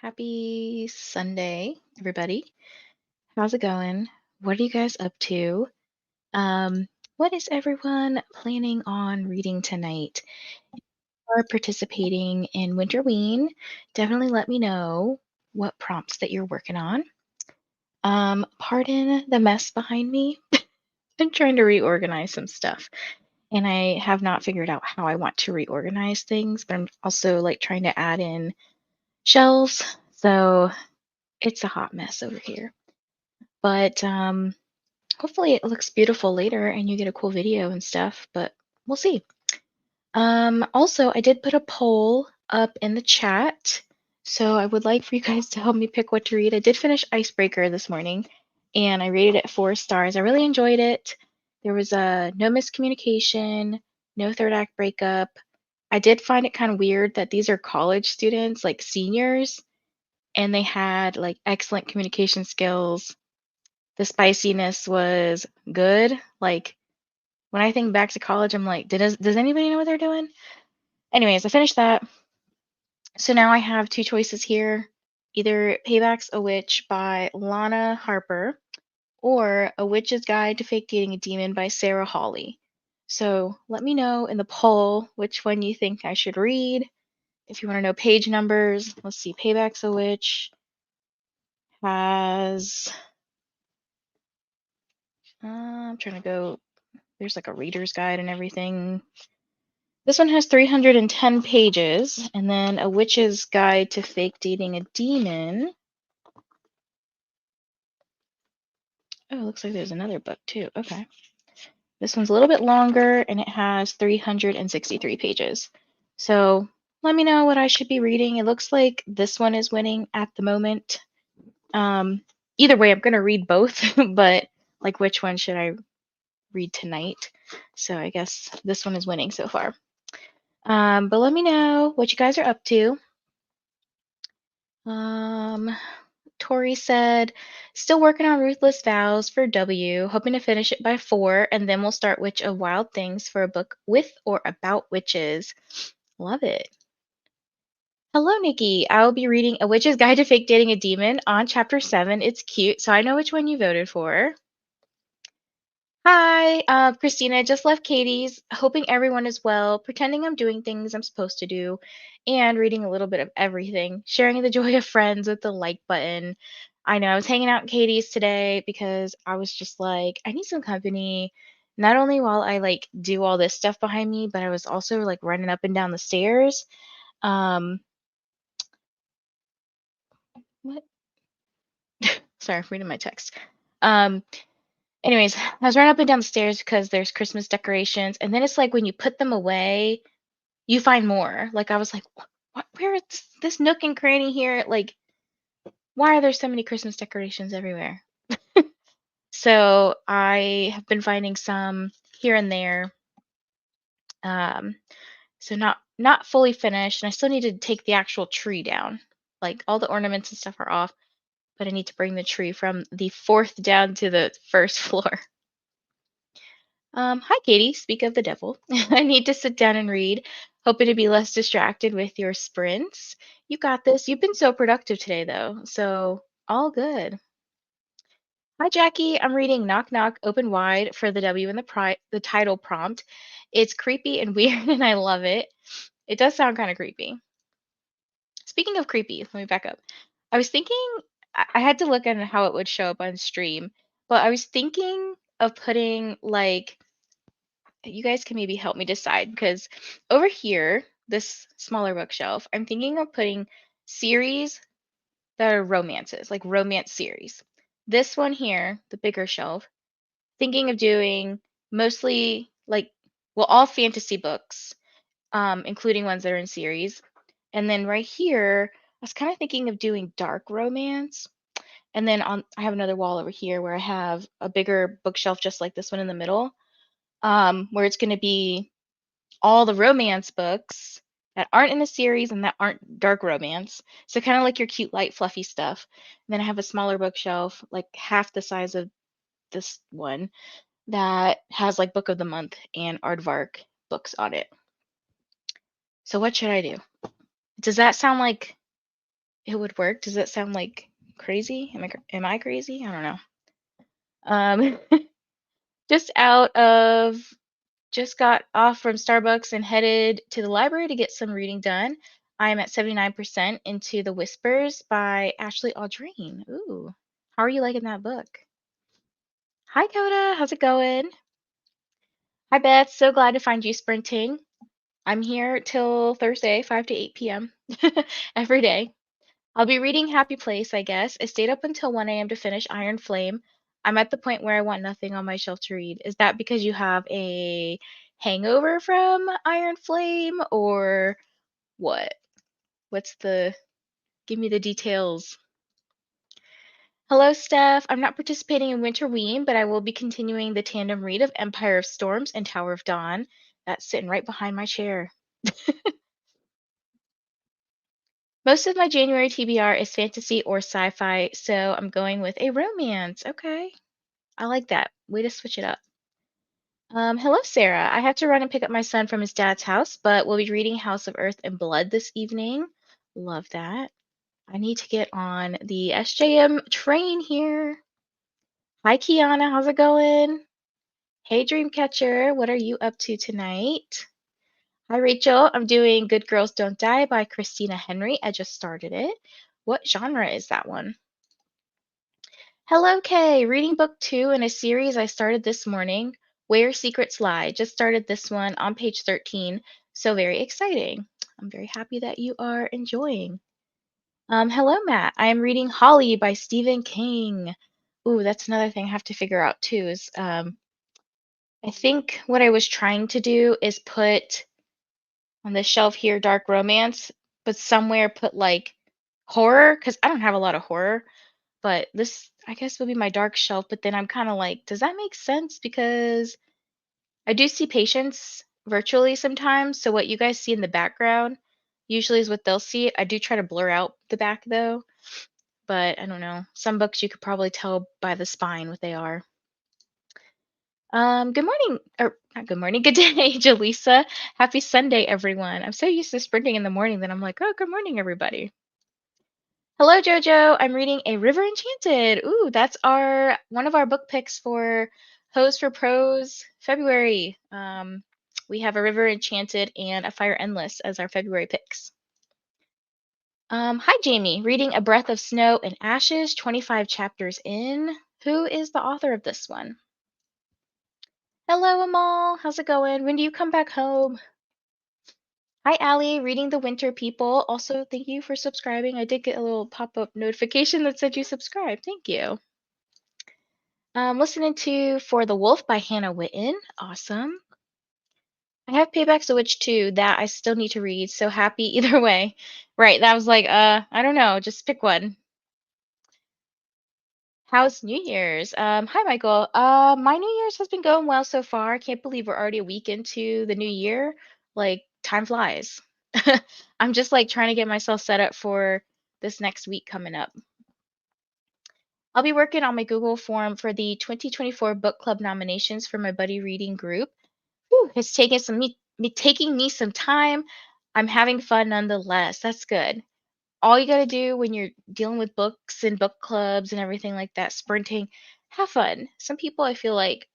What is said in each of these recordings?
Happy Sunday, everybody. How's it going? What are you guys up to? Um, what is everyone planning on reading tonight? Or participating in Winterween? Definitely let me know what prompts that you're working on. Pardon the mess behind me. I'm trying to reorganize some stuff, and I have not figured out how I want to reorganize things, but I'm also like trying to add in shelves, so it's a hot mess over here. But hopefully it looks beautiful later and you get a cool video and stuff, but we'll see. Also, I did put a poll up in the chat, so I would like for you guys to help me pick what to read. I did finish Icebreaker this morning, and I rated it 4 stars. I really enjoyed it. There was no miscommunication, no third act breakup. I did find it kind of weird that these are college students, like seniors, and they had like excellent communication skills. The spiciness was good. Like, when I think back to college, I'm like, does anybody know what they're doing? Anyways, I finished that. So now I have two choices here. Either Payback's a Witch by Lana Harper or A Witch's Guide to Fake Dating a Demon by Sarah Hawley. So let me know in the poll which one you think I should read. If you want to know page numbers, let's see. Payback's a Witch has. I'm trying to go. There's like a reader's guide and everything. This one has 310 pages, and then A Witch's Guide to Fake Dating a Demon. Oh, it looks like there's another book too. Okay. This one's a little bit longer, and it has 363 pages. So let me know what I should be reading. It looks like this one is winning at the moment. Either way, I'm going to read both, but like which one should I read tonight? So I guess this one is winning so far. But let me know what you guys are up to. Tori said, still working on Ruthless Vows for W, hoping to finish it by 4, and then we'll start Witch of Wild Things for a book with or about witches. Love it. Hello, Nikki. I will be reading A Witch's Guide to Fake Dating a Demon on chapter 7. It's cute, so I know which one you voted for. Hi, Christina. Just left Katie's, hoping everyone is well, pretending I'm doing things I'm supposed to do, and reading a little bit of everything, sharing the joy of friends with the like button. I know I was hanging out in Katie's today because I was just like, I need some company, not only while I like do all this stuff behind me, but I was also like running up and down the stairs. What? Sorry, I'm reading my text. Anyways, I was running up and down the stairs because there's Christmas decorations, and then it's like when you put them away, you find more. Like I was like, where is this nook and cranny here? Like, why are there so many Christmas decorations everywhere? So I have been finding some here and there. So not fully finished, and I still need to take the actual tree down. Like all the ornaments and stuff are off, but I need to bring the tree from the 4th down to the 1st floor. Hi, Katie. Speak of the devil. I need to sit down and read, hoping to be less distracted with your sprints. You got this. You've been so productive today, though, so all good. Hi, Jackie. I'm reading Knock Knock Open Wide for the W in the title prompt. It's creepy and weird, and I love it. It does sound kind of creepy. Speaking of creepy, let me back up. I was thinking I had to look at how it would show up on stream, but I was thinking of putting like you guys can maybe help me decide because over here, this smaller bookshelf, I'm thinking of putting series that are romances, like romance series. This one here, the bigger shelf, thinking of doing mostly like, well, all fantasy books, including ones that are in series. And then right here, I was kind of thinking of doing dark romance. And then I have another wall over here where I have a bigger bookshelf just like this one in the middle, where it's going to be all the romance books that aren't in a series and that aren't dark romance. So kind of like your cute, light, fluffy stuff. And then I have a smaller bookshelf, like half the size of this one, that has like Book of the Month and Aardvark books on it. So what should I do? Does that sound like it would work. Does that sound like crazy? Am I crazy? I don't know. Um, just out of just got off from Starbucks and headed to the library to get some reading done. I am at 79% into The Whispers by Ashley Aldrine. Ooh, how are you liking that book? Hi, Coda. How's it going? Hi, Beth. So glad to find you sprinting. I'm here till Thursday, 5 to 8 p.m. every day. I'll be reading Happy Place, I guess. I stayed up until 1 a.m. to finish Iron Flame. I'm at the point where I want nothing on my shelf to read. Is that because you have a hangover from Iron Flame or what? What's the, give me the details. Hello, Steph. I'm not participating in Winterween, but I will be continuing the tandem read of Empire of Storms and Tower of Dawn. That's sitting right behind my chair. Most of my January TBR is fantasy or sci-fi, so I'm going with a romance. Okay. I like that. Way to switch it up. Hello, Sarah. I have to run and pick up my son from his dad's house, but we'll be reading House of Earth and Blood this evening. Love that. I need to get on the SJM train here. Hi, Kiana. How's it going? Hey, Dreamcatcher. What are you up to tonight? Hi, Rachel. I'm doing Good Girls Don't Die by Christina Henry. I just started it. What genre is that one? Hello, Kay. Reading book 2 in a series I started this morning, Where Secrets Lie. Just started this one on page 13, so very exciting. I'm very happy that you are enjoying. Hello, Matt. I am reading Holly by Stephen King. Ooh, that's another thing I have to figure out too. Is I think what I was trying to do is put on the shelf here dark romance, but somewhere put like horror because I don't have a lot of horror. But this, I guess, would be my dark shelf. But then I'm kind of like, does that make sense? Because I do see patients virtually sometimes. So what you guys see in the background usually is what they'll see. I do try to blur out the back though. But I don't know. Some books you could probably tell by the spine what they are. Good morning, or not good morning, good day, Jaleesa. Happy Sunday, everyone. I'm so used to sprinting in the morning that I'm like, oh, good morning, everybody. Hello, Jojo. I'm reading A River Enchanted. Ooh, that's our one of our book picks for Hose for Pros February. We have A River Enchanted and A Fire Endless as our February picks. Hi, Jamie. Reading A Breath of Snow and Ashes, 25 chapters in. Who is the author of this one? Hello, Amal. How's it going? When do you come back home? Hi, Allie. Reading The Winter People. Also, thank you for subscribing. I did get a little pop-up notification that said you subscribed. Thank you. Listening to For the Wolf by Hannah Witten. Awesome. I have Payback's a Witch too. That I still need to read. So happy either way. Right. That was like, I don't know. Just pick one. How's New Year's? Hi, Michael. My New Year's has been going well so far. I can't believe we're already a week into the new year. Like, time flies. I'm just like trying to get myself set up for this next week coming up. I'll be working on my Google form for the 2024 book club nominations for my buddy reading group. Whew, it's taking taking me some time. I'm having fun nonetheless. That's good. All you got to do when you're dealing with books and book clubs and everything like that, sprinting, have fun. Some people I feel like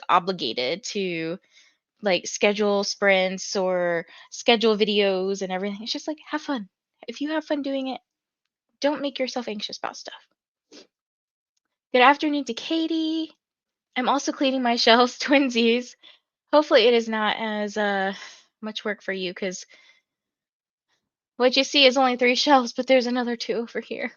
obligated to like schedule sprints or schedule videos and everything. It's just like have fun. If you have fun doing it, don't make yourself anxious about stuff. Good afternoon to Katie. I'm also cleaning my shelves, twinsies. Hopefully it is not as much work for you because what you see is only 3 shelves, but there's another 2 over here.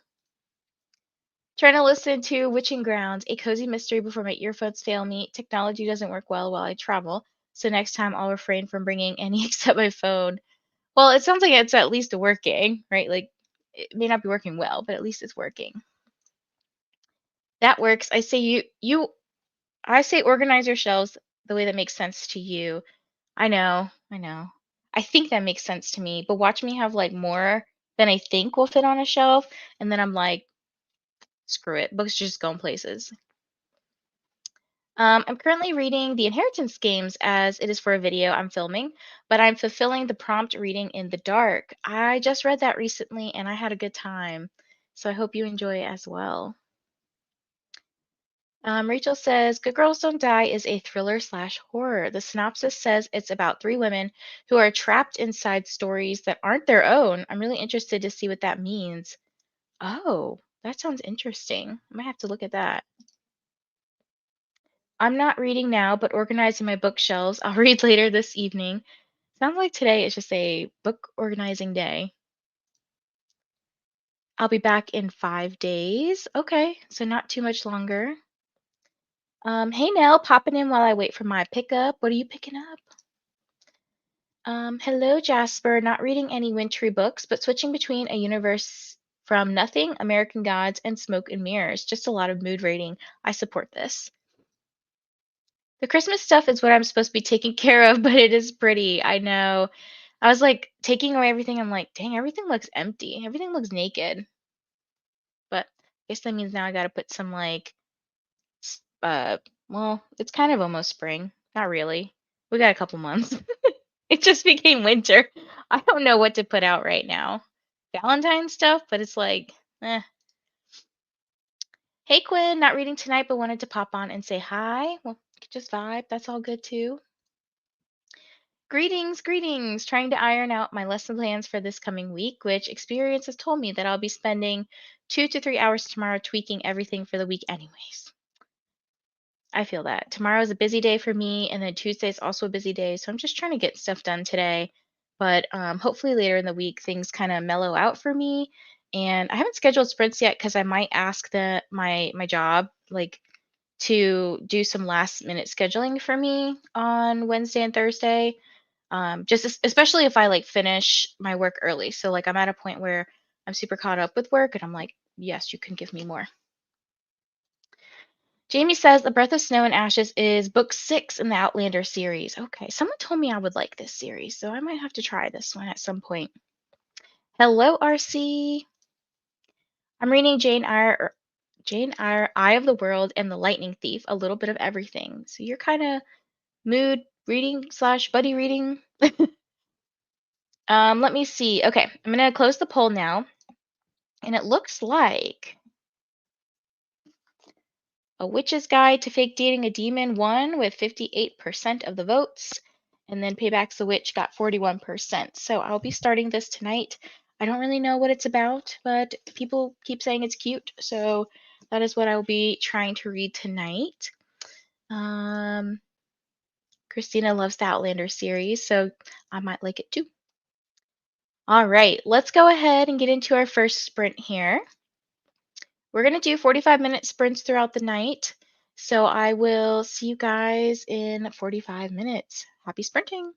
Trying to listen to Witching Grounds, a cozy mystery before my earphones fail me. Technology doesn't work well while I travel, so next time I'll refrain from bringing any except my phone. Well, it sounds like it's at least working, right? Like, it may not be working well, but at least it's working. That works. I say I say organize your shelves the way that makes sense to you. I know, I know. I think that makes sense to me, but watch me have like more than I think will fit on a shelf, and then I'm like, screw it, books just going places. I'm currently reading the Inheritance Games as it is for a video I'm filming, but I'm fulfilling the prompt reading in the dark. I just read that recently and I had a good time, so I hope you enjoy it as well. Rachel says, Good Girls Don't Die is a thriller slash horror. The synopsis says it's about three women who are trapped inside stories that aren't their own. I'm really interested to see what that means. Oh, that sounds interesting. I might have to look at that. I'm not reading now, but organizing my bookshelves. I'll read later this evening. Sounds like today is just a book organizing day. I'll be back in 5 days. Okay, so not too much longer. Hey Nell, popping in while I wait for my pickup. What are you picking up? Hello Jasper, not reading any wintry books, but switching between a universe from Nothing, American Gods, and Smoke and Mirrors. Just a lot of mood rating. I support this. The Christmas stuff is what I'm supposed to be taking care of, but it is pretty. I know. I was like taking away everything. I'm like, dang, everything looks empty. Everything looks naked. But I guess that means now I gotta put some like, well, it's kind of almost spring. Not really. We got a couple months. It just became winter. I don't know what to put out right now. Valentine's stuff, but it's like, eh. Hey Quinn, not reading tonight, but wanted to pop on and say hi. Well, just vibe. That's all good too. Greetings, greetings. Trying to iron out my lesson plans for this coming week, which experience has told me that I'll be spending 2 to 3 hours tomorrow tweaking everything for the week, anyways. I feel that. Tomorrow is a busy day for me, and then Tuesday is also a busy day, so I'm just trying to get stuff done today. But hopefully later in the week, things kind of mellow out for me. And I haven't scheduled sprints yet because I might ask my job like to do some last minute scheduling for me on Wednesday and Thursday. Especially if I like finish my work early. So like I'm at a point where I'm super caught up with work and I'm like, yes, you can give me more. Jamie says The Breath of Snow and Ashes is book 6 in the Outlander series. Okay, someone told me I would like this series, so I might have to try this one at some point. Hello, RC. I'm reading Jane Eyre, Eye of the World, and The Lightning Thief, a little bit of everything. So you're kind of mood reading slash buddy reading. Let me see. Okay, I'm gonna close the poll now, and it looks like A Witch's Guide to Fake Dating a Demon won with 58% of the votes, and then Payback's the Witch got 41%. So I'll be starting this tonight. I don't really know what it's about, but people keep saying it's cute, so that is what I will be trying to read tonight. Christina loves the Outlander series, so I might like it too. All right, let's go ahead and get into our first sprint here. We're going to do 45-minute sprints throughout the night. So I will see you guys in 45 minutes. Happy sprinting.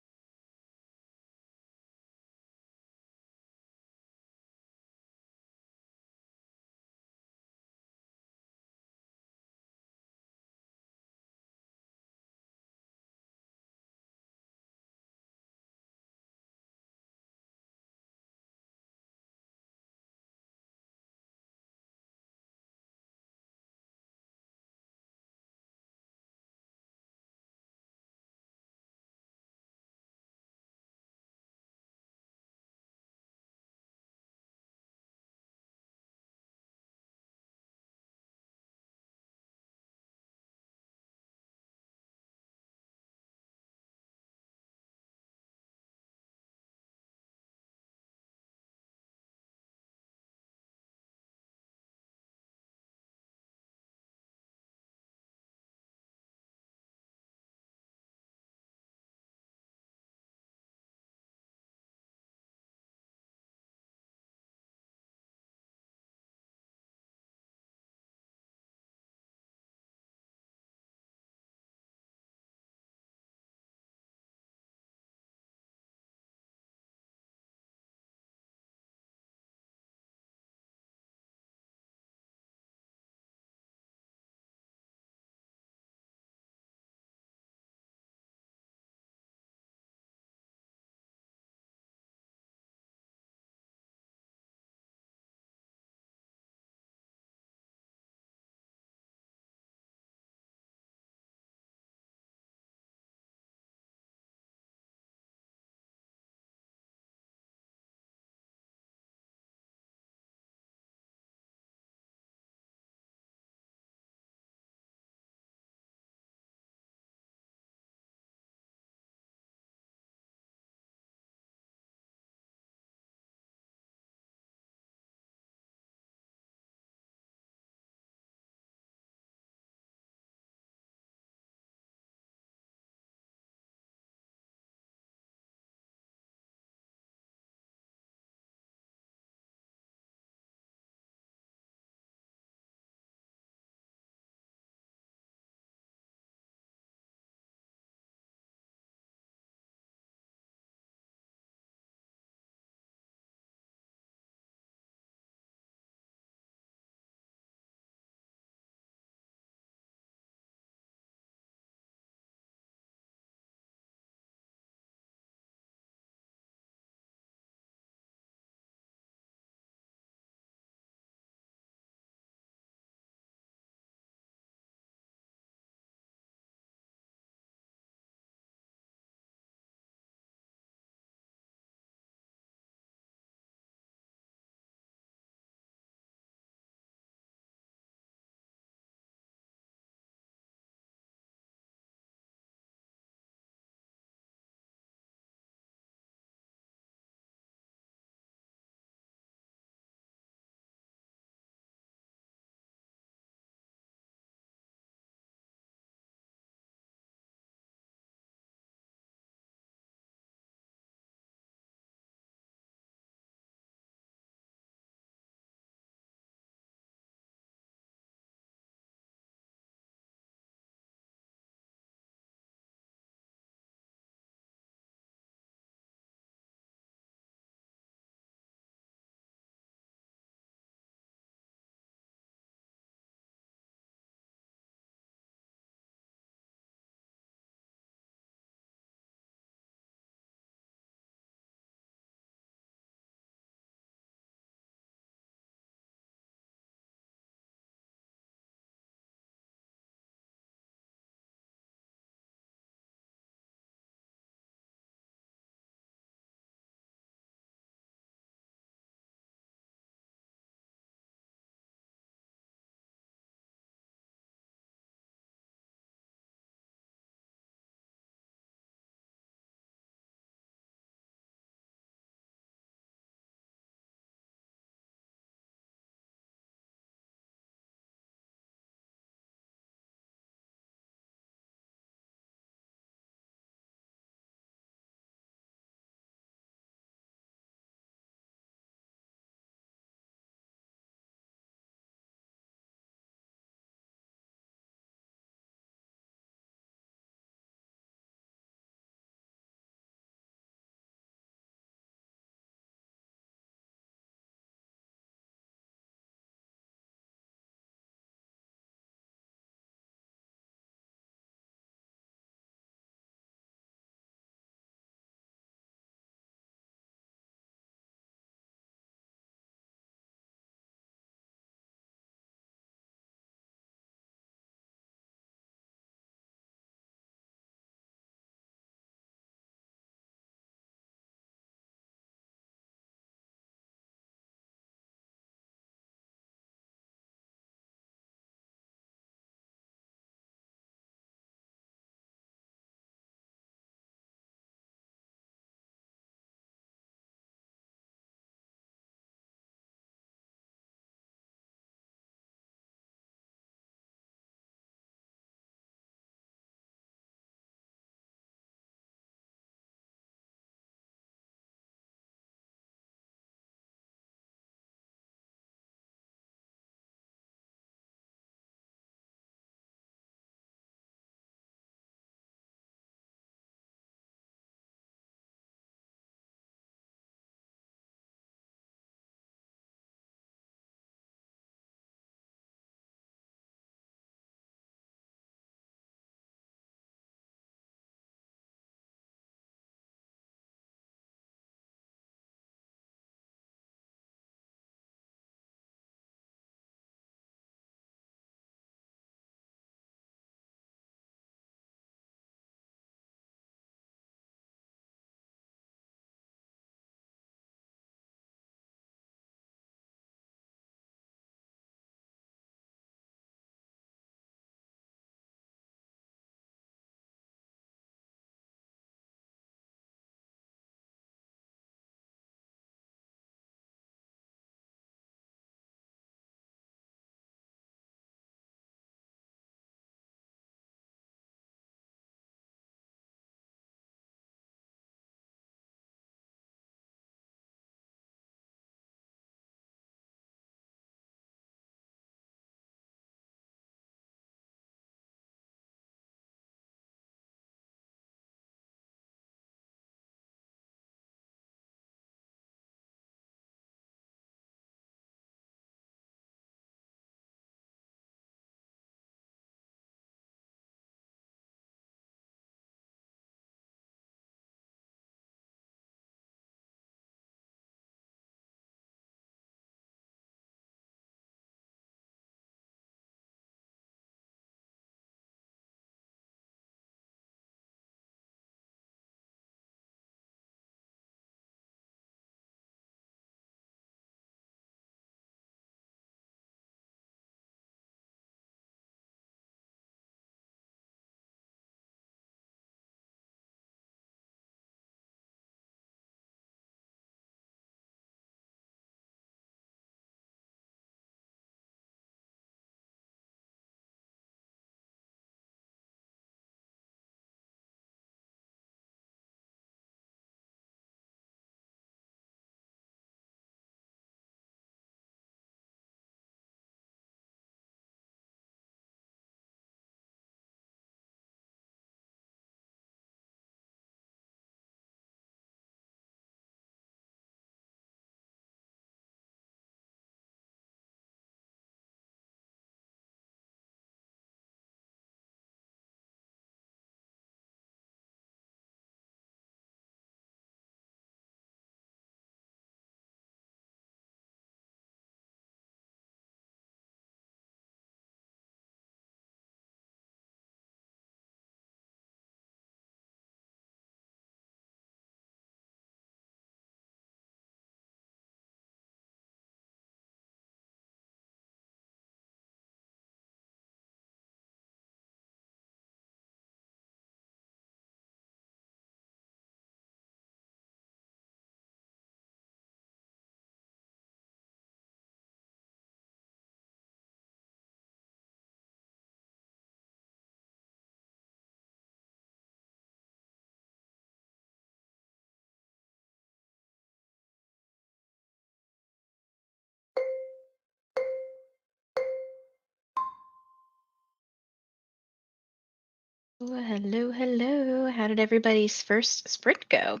Oh, hello, hello. How did everybody's first sprint go?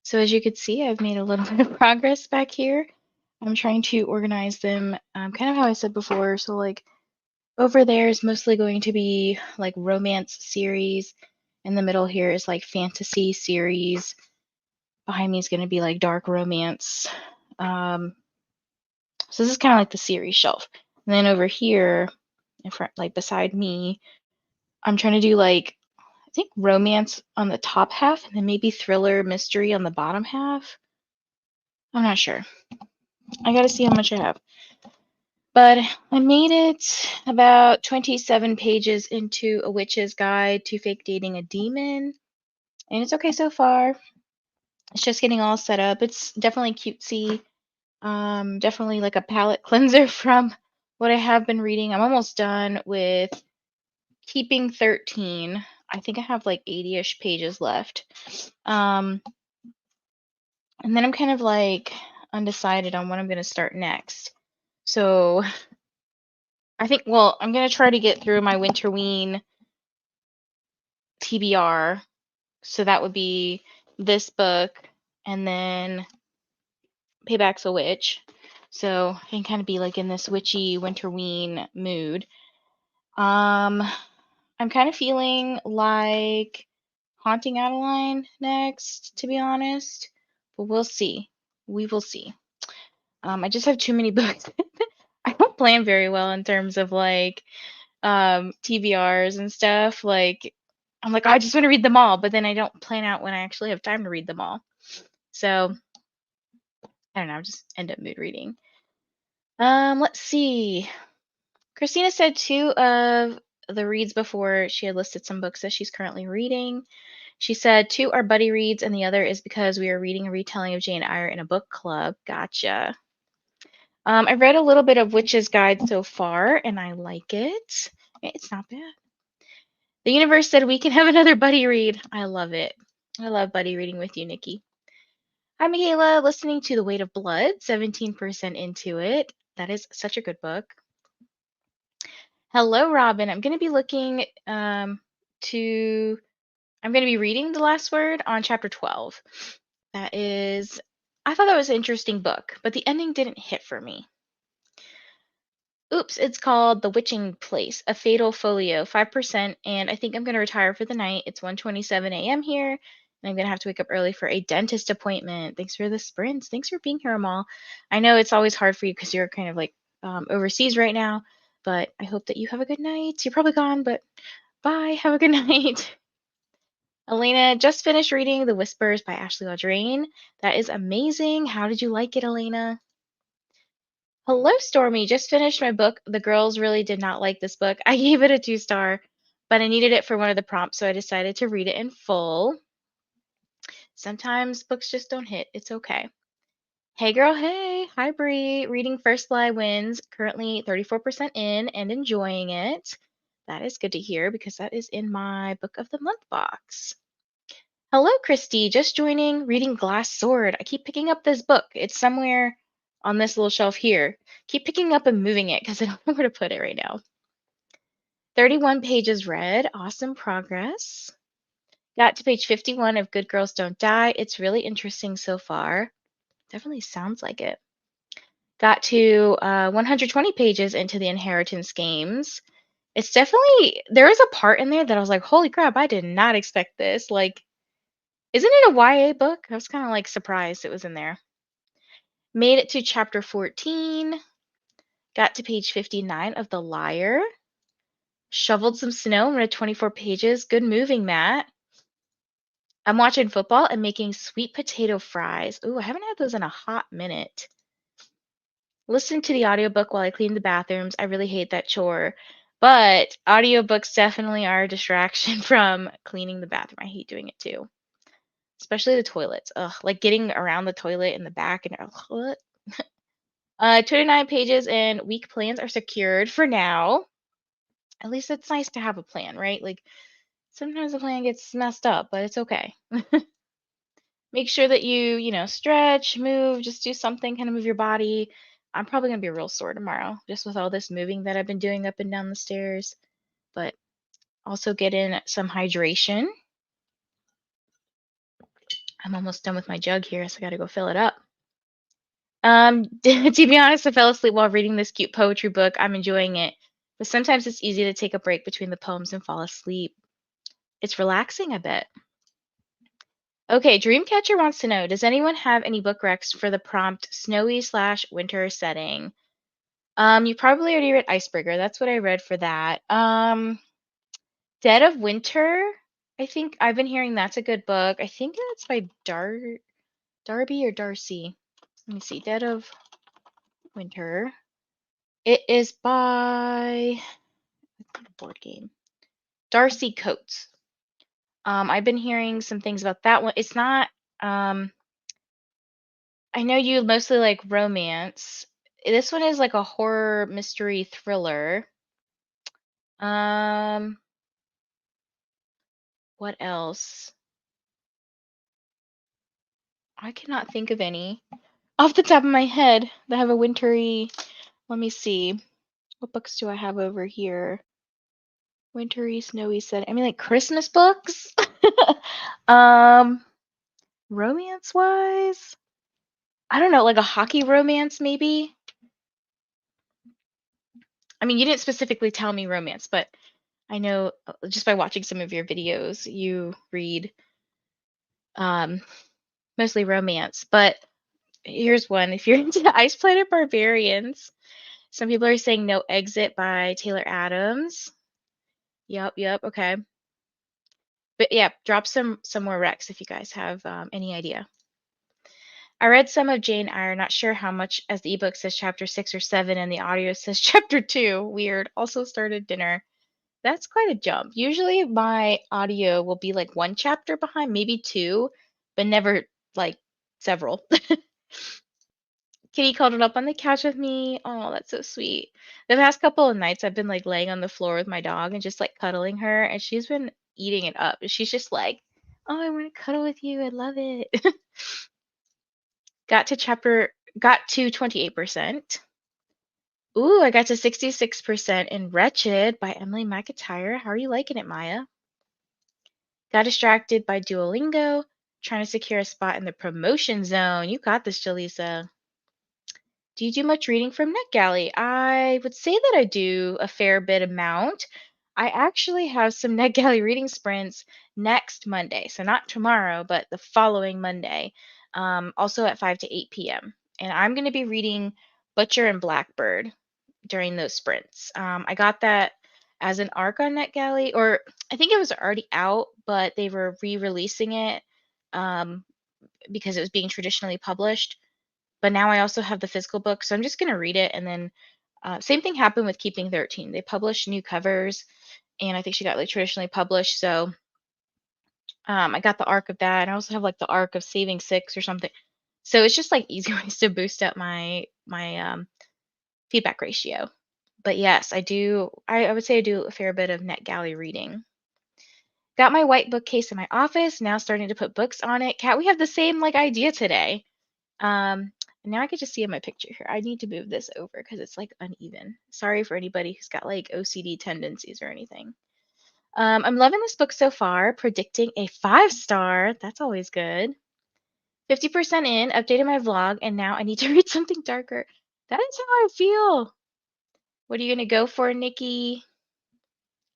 So as you could see, I've made a little bit of progress back here. I'm trying to organize them, kind of how I said before. So like over there is mostly going to be like romance series. In the middle here is like fantasy series. Behind me is going to be like dark romance. So this is kind of like the series shelf. And then over here, in front, like beside me, I'm trying to do like I think romance on the top half and then maybe thriller mystery on the bottom half. I'm not sure. I gotta see how much I have. But I made it about 27 pages into A Witch's Guide to Fake Dating a Demon. And it's okay so far. It's just getting all set up. It's definitely cutesy. Definitely like a palate cleanser from what I have been reading. I'm almost done with Keeping 13. I think I have like 80-ish pages left. And then I'm kind of like undecided on what I'm going to start next. So I think, well, I'm going to try to get through my Winterween TBR. So that would be this book and then Payback's a Witch. So I can kind of be like in this witchy Winterween mood. I'm kind of feeling like Haunting Adeline next, to be honest. But we'll see. We will see. I just have too many books. I don't plan very well in terms of like TBRs and stuff. Like I'm like, "Oh, I just want to read them all, but then I don't plan out when I actually have time to read them all. So I don't know, just end up mood reading. Let's see. Christina said two of the reads before she had listed some books that she's currently reading. She said two are buddy reads, and the other is because we are reading a retelling of Jane Eyre in a book club. Gotcha. I've read a little bit of Witch's Guide so far, and I like it. It's not bad. The universe said we can have another buddy read. I love it. I love buddy reading with you, Nikki. Hi, Michaela. Listening to The Weight of Blood, 17% into it. That is such a good book. Hello, Robin. I'm going to be looking to, I'm going to be reading The Last Word on chapter 12. That is, I thought that was an interesting book, but the ending didn't hit for me. Oops, it's called The Witching Place, a Fatal Folio, 5%, and I think I'm going to retire for the night. It's 1:27 a.m. here, and I'm going to have to wake up early for a dentist appointment. Thanks for the sprints. Thanks for being here, Amal. I know it's always hard for you because you're kind of like overseas right now, but I hope that you have a good night. You're probably gone, but bye. Have a good night. Elena just finished reading The Whispers by Ashley Audrain. That is amazing. How did you like it, Elena? Hello, Stormy. Just finished my book. The girls really did not like this book. I gave it a 2-star, but I needed it for one of the prompts, so I decided to read it in full. Sometimes books just don't hit. It's okay. Hey, girl. Hey. Hi, Bree. Reading First Lie Wins. Currently 34% in and enjoying it. That is good to hear because that is in my Book of the Month box. Hello, Christy. Just joining, reading Glass Sword. I keep picking up this book. It's somewhere on this little shelf here. Keep picking up and moving it because I don't know where to put it right now. 31 pages read. Awesome progress. Got to page 51 of Good Girls Don't Die. It's really interesting so far. Definitely sounds like it. Got to 120 pages into the Inheritance Games. It's definitely, there is a part in there that I was like, holy crap, I did not expect this. Like, isn't it a YA book? I was kind of like surprised it was in there. Made it to chapter 14. Got to page 59 of The Liar. Shoveled some snow and read 24 pages. Good moving, Matt. I'm watching football and making sweet potato fries. Ooh, I haven't had those in a hot minute. Listen to the audiobook while I clean the bathrooms. I really hate that chore. But audiobooks definitely are a distraction from cleaning the bathroom. I hate doing it too. Especially the toilets. Ugh, like getting around the toilet in the back and what? 29 pages and week plans are secured for now. At least it's nice to have a plan, right? Like sometimes the plan gets messed up, but it's okay. Make sure that you stretch, move, just do something, kind of move your body. I'm probably gonna be real sore tomorrow, just with all this moving that I've been doing up and down the stairs. But Also get in some hydration. I'm almost done with my jug here, so I gotta go fill it up. To be honest, I fell asleep while reading this cute poetry book. I'm enjoying it, but sometimes it's easy to take a break between the poems and fall asleep. It's relaxing, I bet. Okay, Dreamcatcher wants to know, does anyone have any book recs for the prompt snowy/winter setting? You probably already read Icebreaker. That's what I read for that. Dead of Winter. I think I've been hearing that's a good book. I think that's by Darby or Darcy. Let me see. Dead of Winter. It is by, it's not a board game. Darcy Coates. I've been hearing some things about that one. It's not. I know you mostly like romance. This one is like a horror mystery thriller. Um, what else? I cannot think of any off the top of my head that have a wintry. Let me see. What books do I have over here? Wintry, snowy setting. I mean, like Christmas books. um, romance wise, I don't know, like a hockey romance maybe. I mean, you didn't specifically tell me romance, but I know just by watching some of your videos, you read um mostly romance. But here's one: if you're into Ice Planet Barbarians, some people are saying No Exit by Taylor Adams. Yep, okay. But yeah, drop some more recs if you guys have any idea. I read some of Jane Eyre, not sure how much, as the ebook says chapter 6 or 7 and the audio says chapter 2. Weird. Also started dinner. That's quite a jump. Usually my audio will be like one chapter behind, maybe two, but never like several. Kitty cuddled up on the couch with me. Oh, that's so sweet. The past couple of nights I've been like laying on the floor with my dog and just like cuddling her, and she's been eating it up. She's just like, "Oh, I want to cuddle with you. I love it." Got to 28%. Ooh, I got to 66% in Wretched by Emily McIntyre. How are you liking it, Maya? Got distracted by Duolingo, trying to secure a spot in the promotion zone. You got this, Jaleesa. Do you do much reading from NetGalley? I would say that I do a fair bit amount. I actually have some NetGalley reading sprints next Monday. So not tomorrow, but the following Monday. Also at 5 to 8 p.m. And I'm going to be reading Butcher and Blackbird during those sprints. I got that as an arc on NetGalley, or I think it was already out, but they were re-releasing it because it was being traditionally published. But now I also have the physical book, so I'm just going to read it. And then same thing happened with Keeping 13. They published new covers, and I think she got like traditionally published. So I got the arc of that. And I also have like the arc of Saving Six or something. So it's just like easy ways to boost up my feedback ratio. But yes, I do. I would say I do a fair bit of NetGalley reading. Got my white bookcase in my office. Now starting to put books on it. Kat, we have the same like idea today. Now I can just see in my picture here. I need to move this over because it's like uneven. Sorry for anybody who's got like OCD tendencies or anything. I'm loving this book so far. Predicting a 5-star. That's always good. 50% in. Updated my vlog, and now I need to read something darker. That is how I feel. What are you gonna go for, Nikki?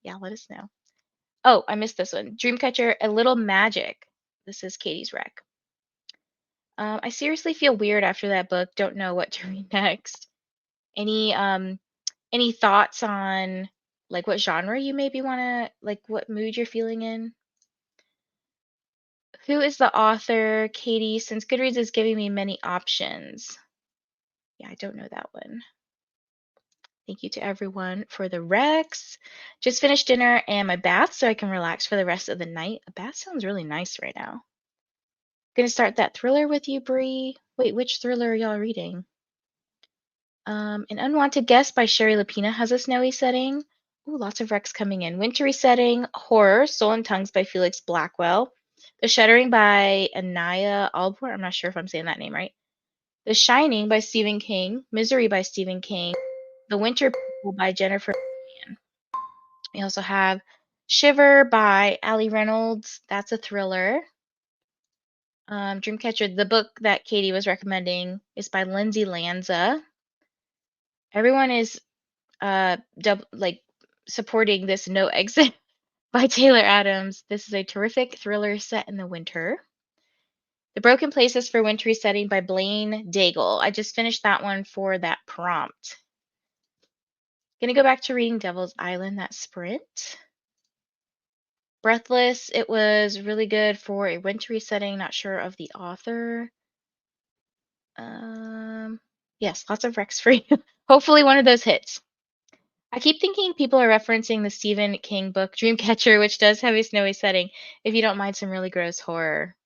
Yeah, let us know. Oh, I missed this one. Dreamcatcher, A Little Magic. This is Katie's rec. I seriously feel weird after that book. Don't know what to read next. Any thoughts on like what genre you maybe wanna like what mood you're feeling in? Who is the author, Katie? Since Goodreads is giving me many options. Yeah, I don't know that one. Thank you to everyone for the recs. Just finished dinner and my bath so I can relax for the rest of the night. A bath sounds really nice right now. Gonna start that thriller with you, Bree. Wait, which thriller are y'all reading? An Unwanted Guest by Sherry Lapina has a snowy setting. Ooh, lots of recs coming in. Wintry setting, horror, Soul and Tongues by Felix Blackwell. The Shuddering by Anaya Albor. I'm not sure if I'm saying that name right. The Shining by Stephen King. Misery by Stephen King. The Winter People by Jennifer Mann. We also have Shiver by Ali Reynolds. That's a thriller. Dreamcatcher, the book that Katie was recommending, is by Lindsay Lanza. Everyone is like supporting this No Exit by Taylor Adams. This is a terrific thriller set in the winter. The Broken Places for Wintry Setting by Blaine Daigle. I just finished that one for that prompt. Gonna go back to reading Devil's Island, that sprint. Breathless, it was really good for a wintry setting, not sure of the author. Yes, lots of Rex for you. Hopefully one of those hits. I keep thinking people are referencing the Stephen King book Dreamcatcher, which does have a snowy setting, if you don't mind some really gross horror.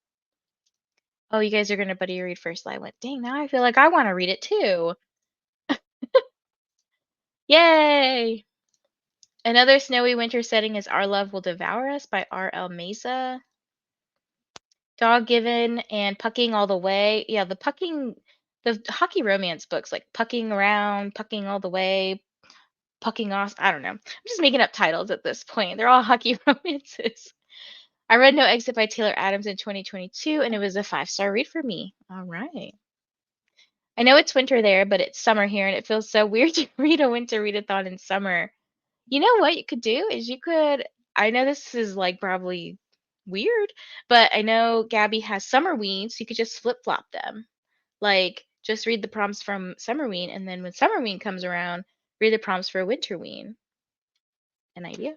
Oh, you guys are gonna buddy read first. I went, dang, now I feel like I want to read it too. Yay! Another snowy winter setting is Our Love Will Devour Us by R.L. Mesa. Dog Given and Pucking All the Way. Yeah, the hockey romance books like Pucking Around, Pucking All the Way, Pucking Off. I don't know. I'm just making up titles at this point. They're all hockey romances. I read No Exit by Taylor Adams in 2022, and it was a 5-star read for me. All right. I know it's winter there, but it's summer here, and it feels so weird to read a winter readathon in summer. You know what you could do is I know this is like probably weird, but I know Gabby has Summerween, so you could just flip-flop them. Like, just read the prompts from Summerween, and then when Summerween comes around, read the prompts for Winterween. An idea.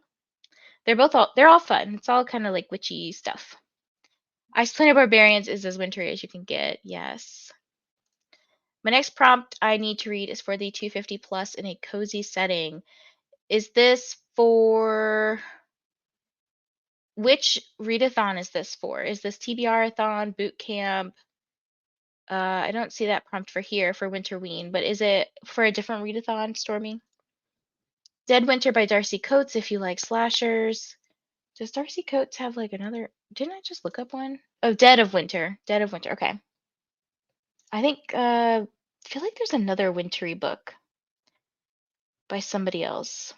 They're all fun. It's all kind of like witchy stuff. Ice Planet Barbarians is as wintry as you can get. Yes. My next prompt I need to read is for the 250 plus in a cozy setting. Is this for which readathon is this for? Is this TBR-a-thon, boot camp? I don't see that prompt for here for Winterween, but is it for a different readathon, Stormy? Dead Winter by Darcy Coates if you like slashers. Does Darcy Coates have like another? Didn't I just look up one? Oh, Dead of Winter. Dead of Winter. Okay. I think I feel like there's another wintry book by somebody else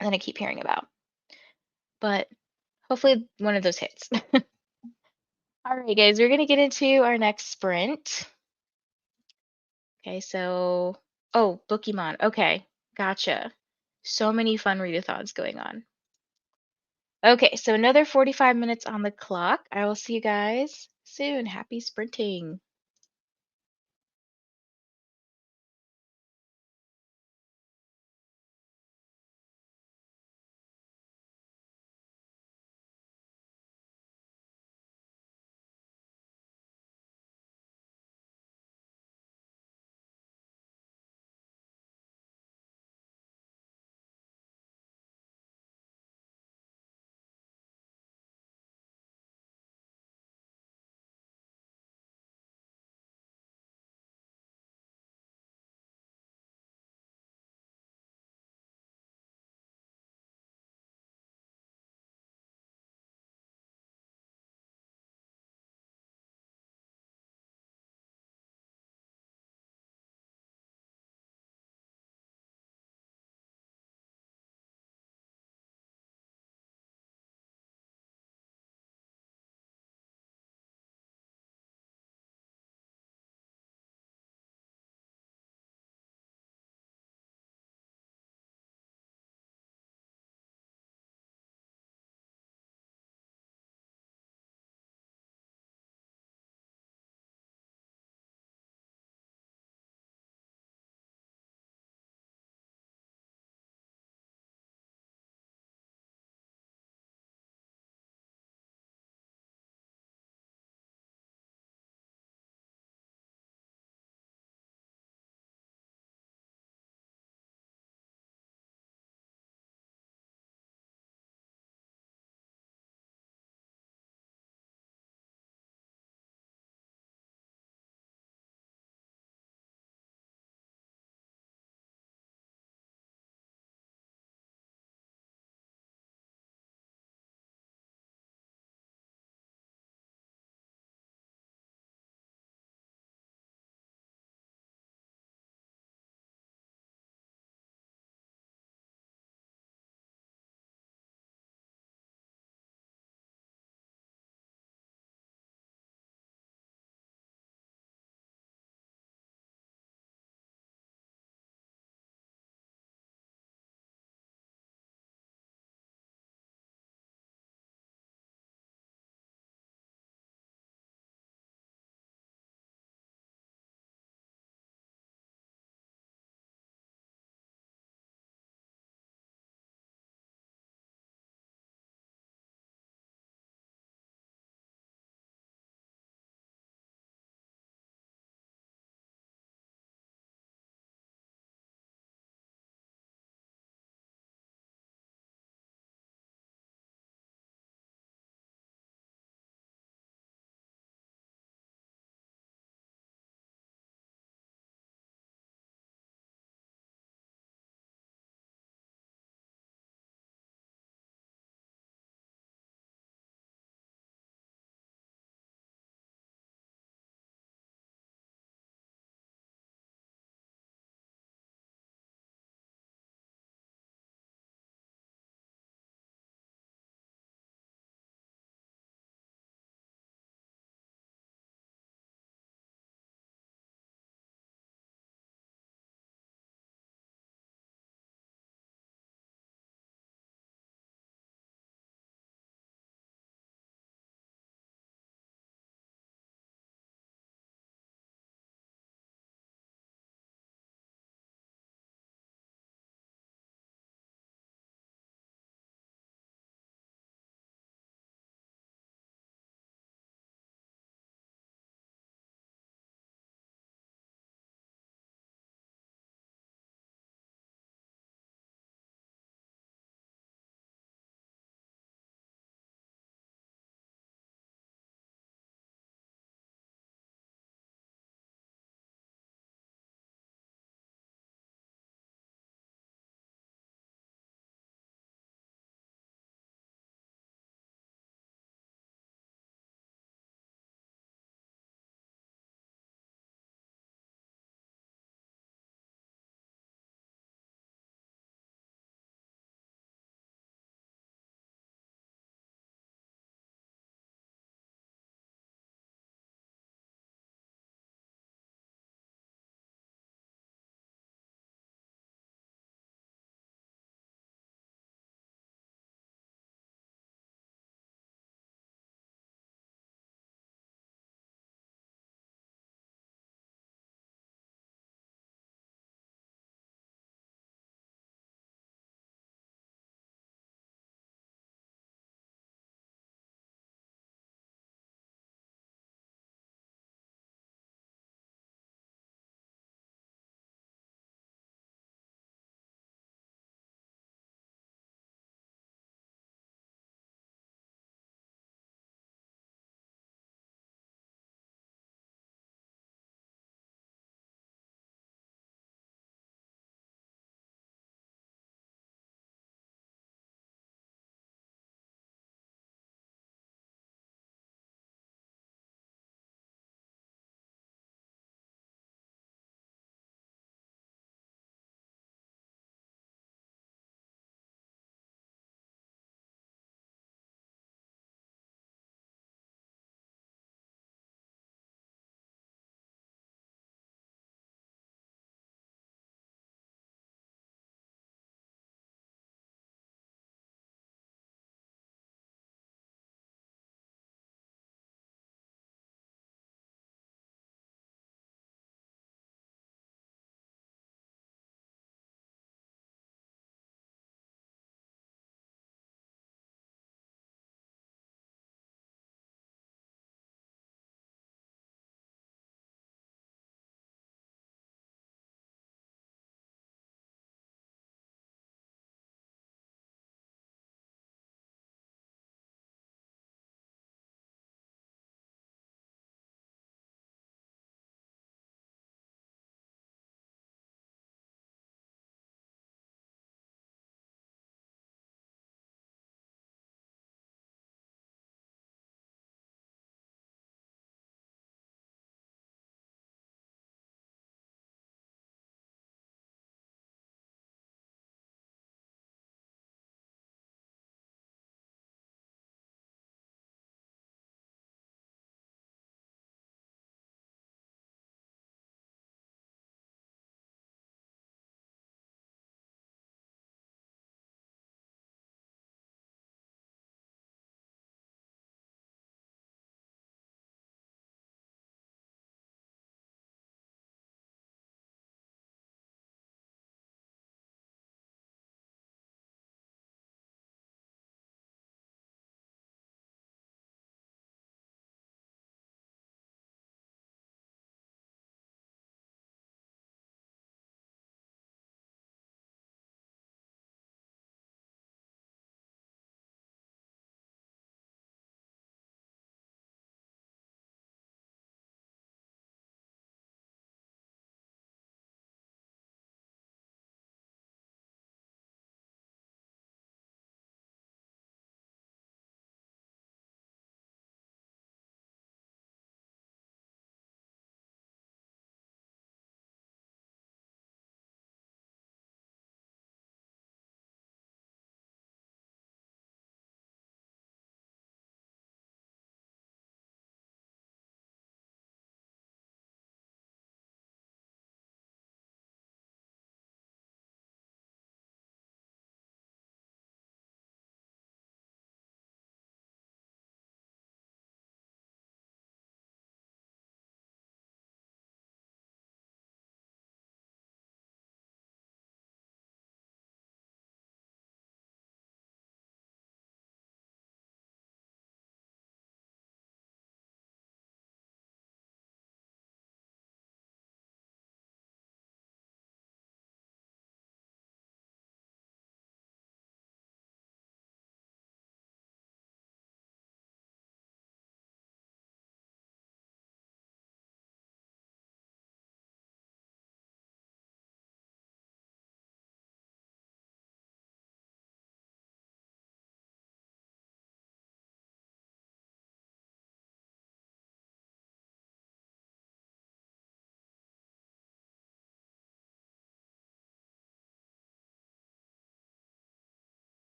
that I keep hearing about. But hopefully one of those hits. All right, guys, we're gonna get into our next sprint. Okay, so Pokemon. Okay, gotcha. So many fun readathons going on. Okay, so another 45 minutes on the clock. I will see you guys soon. Happy sprinting.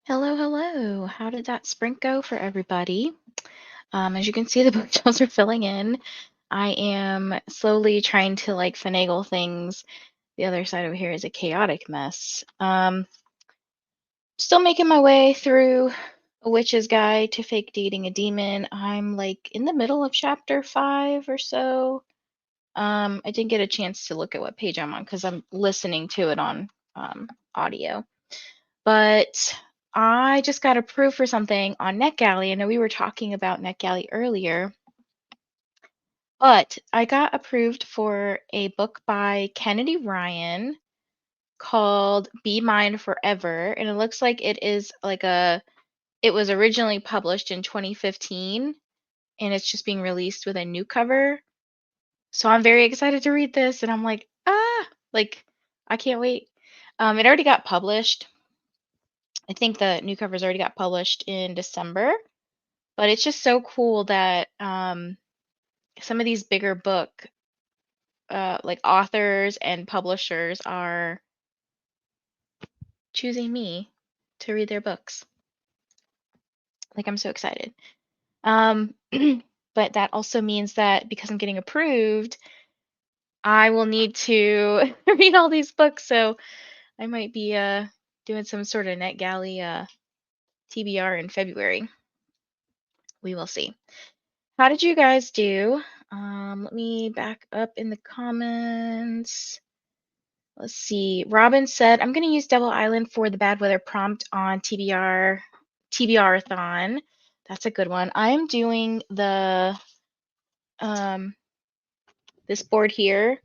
Hello, hello. How did that sprint go for everybody? As you can see, the bookshelves are filling in. I am slowly trying to like finagle things. The other side over here is a chaotic mess. Still making my way through A Witch's Guide to Fake Dating a Demon. I'm like in the middle of chapter 5 or so. I didn't get a chance to look at what page I'm on because I'm listening to it on audio. But I just got approved for something on NetGalley. I know we were talking about NetGalley earlier, but I got approved for a book by Kennedy Ryan called Be Mine Forever. And it looks like it is like it was originally published in 2015 and it's just being released with a new cover. So I'm very excited to read this and I'm like, I can't wait. It already got published. I think the new covers already got published in December. But it's just so cool that some of these bigger book like authors and publishers are choosing me to read their books. Like I'm so excited. Um, but that also means that because I'm getting approved, I will need to read all these books. So I might be doing some sort of NetGalley TBR in February. We will see. How did you guys do? Let me back up in the comments. Let's see. Robin said, I'm going to use Devil Island for the bad weather prompt on TBR-thon. That's a good one. I'm doing the this board here,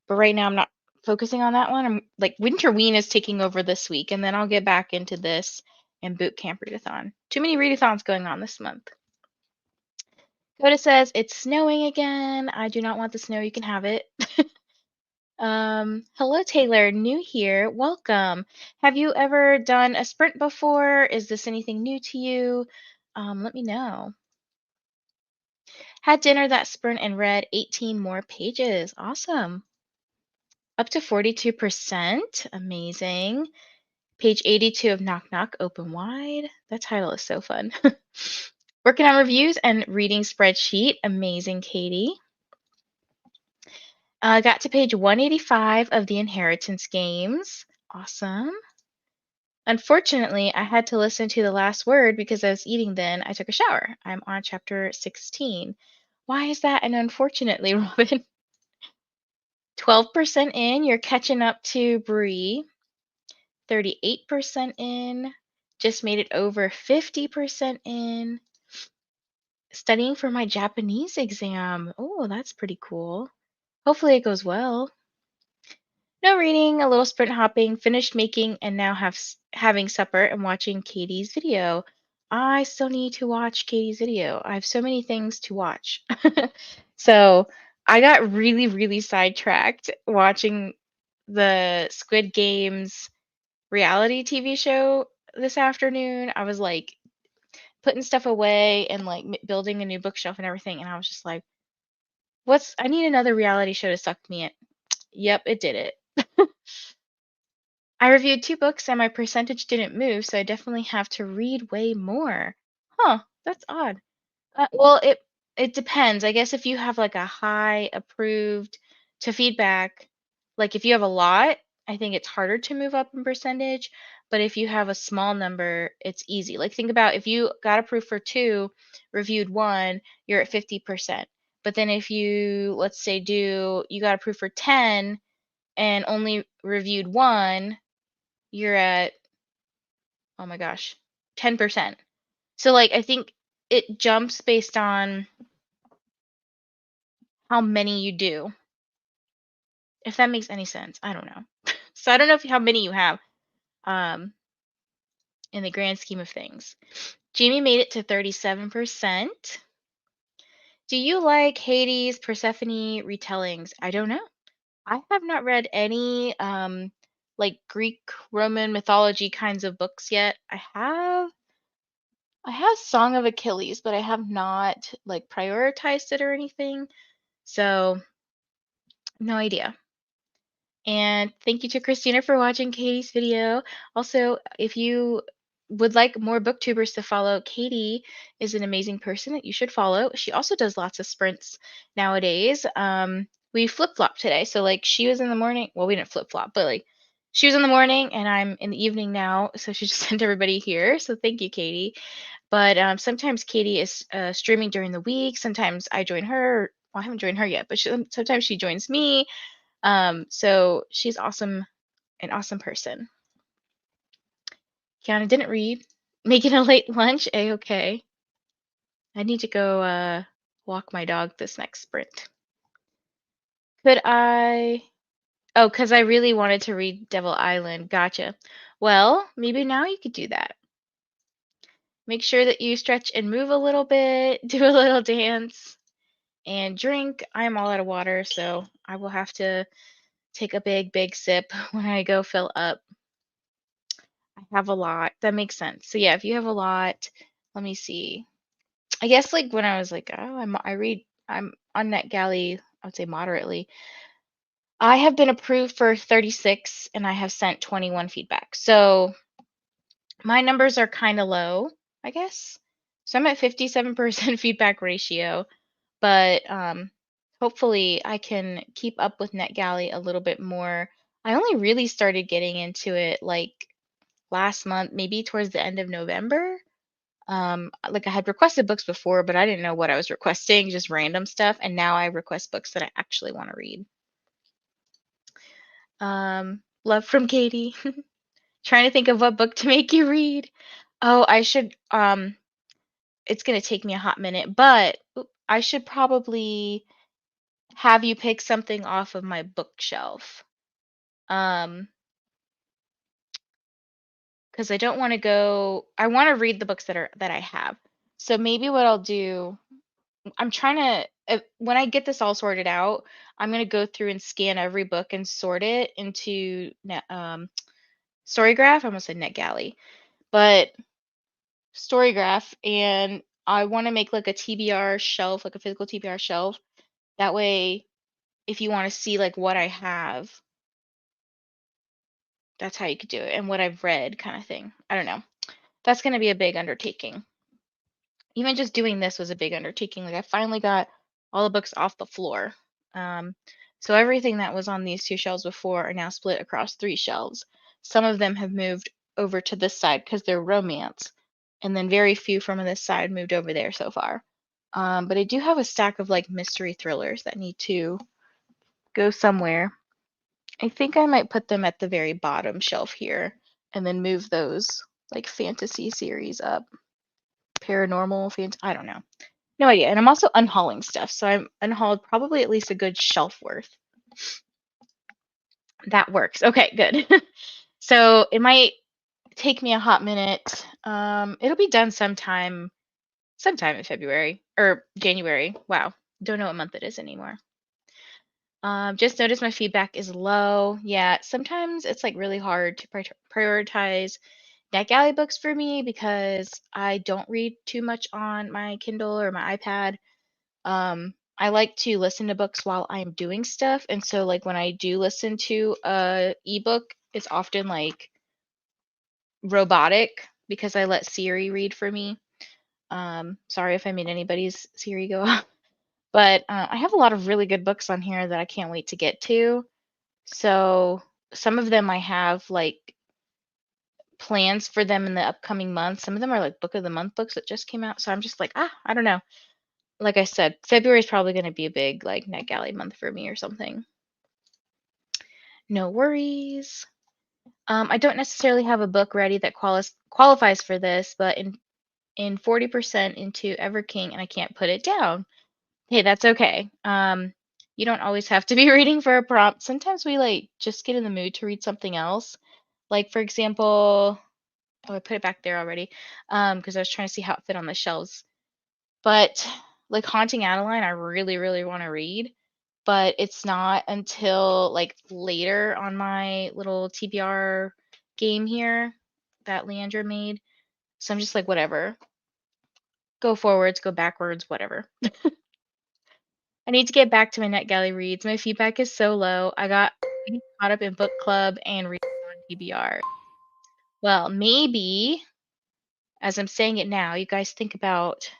but right now I'm not focusing on that one. I'm like Winterween is taking over this week, and then I'll get back into this and boot camp readathon. Too many readathons going on this month. Coda says, it's snowing again. I do not want the snow. You can have it. Hello, Taylor. New here. Welcome. Have you ever done a sprint before? Is this anything new to you? Let me know. Had dinner that sprint and read 18 more pages. Awesome. Up to 42%. Amazing. Page 82 of Knock Knock Open Wide. That title is so fun. Working on reviews and reading spreadsheet. Amazing, Katie. Got to page 185 of the Inheritance Games. Awesome. Unfortunately, I had to listen to the last word because I was eating then. I took a shower. I'm on chapter 16. Why is that an unfortunately, Robin? 12% in, you're catching up to Bree. 38% in, just made it over 50% in. Studying for my Japanese exam. Oh, that's pretty cool. Hopefully it goes well. No reading, a little sprint hopping, finished making, and now having supper and watching Katie's video. I still need to watch Katie's video. I have so many things to watch. So I got really, really sidetracked watching the Squid Games reality TV show this afternoon. I was like putting stuff away and like building a new bookshelf and everything. And I was just like, I need another reality show to suck me in. Yep, it did it. I reviewed 2 books and my percentage didn't move, so I definitely have to read way more. Huh, that's odd. Well, it depends. I guess if you have like a high approved to feedback, like if you have a lot, I think it's harder to move up in percentage. But if you have a small number, it's easy. Like think about if you got approved for 2, reviewed 1, you're at 50%. But then if you, let's say, you got approved for 10 and only reviewed 1, you're at, oh my gosh, 10%. So like I think it jumps based on how many you do. If that makes any sense. I don't know. So I don't know how many you have um in the grand scheme of things. Jamie made it to 37%. Do you like Hades, Persephone retellings? I don't know. I have not read any like Greek Roman mythology kinds of books yet. I have Song of Achilles, but I have not like prioritized it or anything. So, no idea. And thank you to Christina for watching Katie's video. Also, if you would like more booktubers to follow, Katie is an amazing person that you should follow. She also does lots of sprints nowadays. We flip-flop today. So like she was in the morning. Well, we didn't flip-flop, but like she was in the morning and I'm in the evening now. So she just sent everybody here. So thank you, Katie. But sometimes Katie is streaming during the week. Sometimes I join her. Well, I haven't joined her yet, but sometimes she joins me. So she's awesome, an awesome person. Kiana didn't read. Making a late lunch, a-okay. I need to go walk my dog this next sprint. Could I? Oh, because I really wanted to read Devil Island. Gotcha. Well, maybe now you could do that. Make sure that you stretch and move a little bit, do a little dance, and drink. I'm all out of water, so I will have to take a big, big sip when I go fill up. I have a lot. That makes sense. So yeah, if you have a lot, let me see. I guess like when I was like, oh, I'm on NetGalley, I would say moderately. I have been approved for 36 and I have sent 21 feedback. So my numbers are kind of low, I guess. So I'm at 57% feedback ratio, but hopefully I can keep up with NetGalley a little bit more. I only really started getting into it like last month, maybe towards the end of November. Like I had requested books before, but I didn't know what I was requesting, just random stuff. And now I request books that I actually want to read. Love from Katie. Trying to think of what book to make you read. Oh, I should, it's gonna take me a hot minute, but I should probably have you pick something off of my bookshelf. Because I don't want to go, I want to read the books that I have. So maybe what I'll do, I'm trying to when I get this all sorted out, I'm gonna go through and scan every book and sort it into Storygraph. I almost said NetGalley, but Storygraph, and I want to make like a TBR shelf, like a physical TBR shelf. That way, if you want to see like what I have, that's how you could do it, and what I've read, kind of thing. I don't know. That's gonna be a big undertaking. Even just doing this was a big undertaking. Like I finally got all the books off the floor. Um, so everything that was on these two shelves before are now split across three shelves. Some of them have moved over to this side because they're romance, and then very few from this side moved over there so far. But I do have a stack of like mystery thrillers that need to go somewhere. I think I might put them at the very bottom shelf here and then move those like fantasy series up. Paranormal, I don't know. No idea. And I'm also unhauling stuff. So I'm unhauled probably at least a good shelf worth. That works. Okay, good. So it might take me a hot minute. It'll be done sometime in February or January. Wow. Don't know what month it is anymore. Just noticed my feedback is low. Yeah, sometimes it's like really hard to prioritize NetGalley books for me because I don't read too much on my Kindle or my iPad. I like to listen to books while I'm doing stuff, and so like when I do listen to a ebook, it's often like robotic because I let Siri read for me. Sorry if I made anybody's Siri go off, but I have a lot of really good books on here that I can't wait to get to. So some of them I have like plans for them in the upcoming months. Some of them are like book of the month books that just came out. So I'm just like, I don't know. Like I said, February is probably going to be a big like NetGalley month for me or something. No worries. I don't necessarily have a book ready that qualifies for this, but in 40% into Everking, and I can't put it down. Hey, that's okay. You don't always have to be reading for a prompt. Sometimes we like just get in the mood to read something else. Like for example, oh, I put it back there already, because I was trying to see how it fit on the shelves. But like Haunting Adeline, I really, really want to read, but it's not until like later on my little TBR game here that Leandra made. So I'm just like, whatever. Go forwards, go backwards, whatever. I need to get back to my NetGalley reads. My feedback is so low. I got caught up in book club and reading on TBR. Well, maybe as I'm saying it now, you guys think about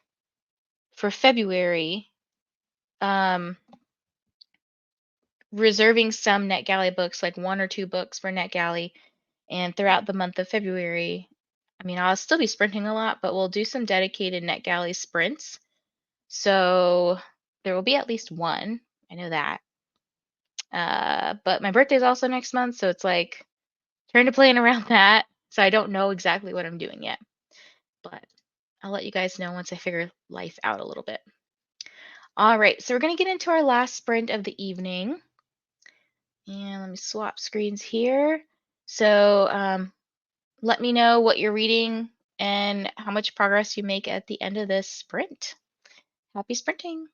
for February, um, reserving some NetGalley books, like 1 or 2 books for NetGalley, and throughout the month of February, I mean, I'll still be sprinting a lot, but we'll do some dedicated NetGalley sprints. So there will be at least one. I know that. But my birthday's also next month, so it's like trying to plan around that. So I don't know exactly what I'm doing yet, but I'll let you guys know once I figure life out a little bit. All right, so we're going to get into our last sprint of the evening. And let me swap screens here. So let me know what you're reading and how much progress you make at the end of this sprint. Happy sprinting!